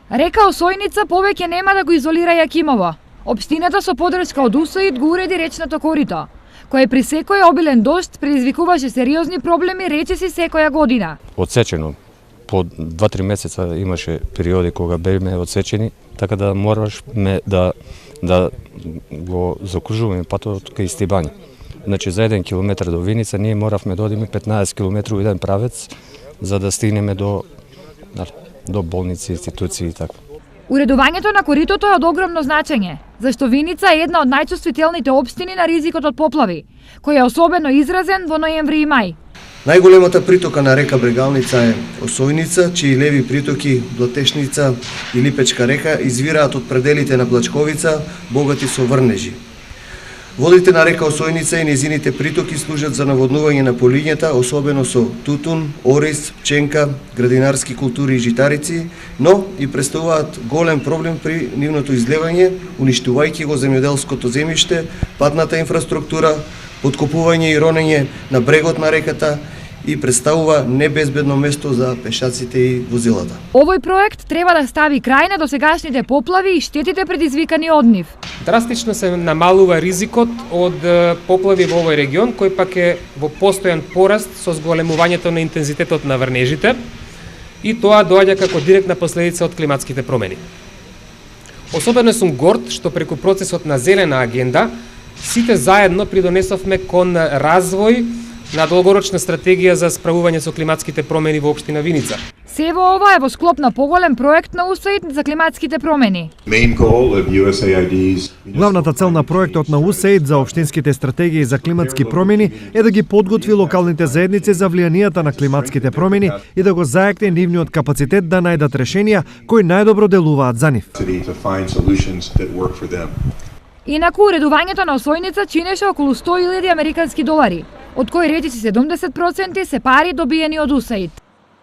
Река Осојница повеќе нема да го изолира Јакимово. Општината со подршка од УСАИД го уреди речното корито, кое при секој обилен дожд предизвикуваше сериозни проблеми речиси секоја година. Одсечено. По 2-3 месеца имаше периоди кога бевме одсечени, така да моравме да го закружуваме патот кај Стибање. Значи за 1 километар до Виница ние моравме да одиме 15 километри еден правец за да стигнеме до болници, институции и така. Уредувањето на коритото е од огромно значење, зашто Виница е една од најчувствителните општини на ризикот од поплави, кој е особено изразен во ноември и мај. Најголемата притока на река Брегалница е Осојница, чии леви притоки Блатешница и Липечка река извираат од пределите на Плачковица, богати со врнежи. Водите на река Осојница и незините притоки служат за наводнување на полињата, особено со тутун, ориз, пченка, градинарски култури и житарици, но и представуваат голем проблем при нивното излевање, уништувајќи го земјоделското земјиште, патната инфраструктура, подкопување и ронење на брегот на реката и представува небезбедно место за пешаците и возилата. Овој проект треба да стави крај на досегашните поплави и штетите предизвикани од нив. Драстично се намалува ризикот од поплави во овој регион, кој пак е во постојан пораст со зголемувањето на интензитетот на врнежите, и тоа доаѓа како директна последица од климатските промени. Особено сум горд што преку процесот на зелена агенда сите заедно придонесовме кон развој на долгорочна стратегија за справување со климатските промени во општина Виница. Сево ова е во склоп на поголем проект на УСАИД за климатските промени. Главната цел на проектот на УСАИД за општинските стратегии за климатски промени е да ги подготви локалните заедници за влијанијата на климатските промени и да го зајакне нивниот капацитет да најдат решенија кои најдобро делуваат за нив. Инаку, уредувањето на Осојница чинеше околу 100.000 американски долари, од кои речиси 70% се пари добиени од УСАИД.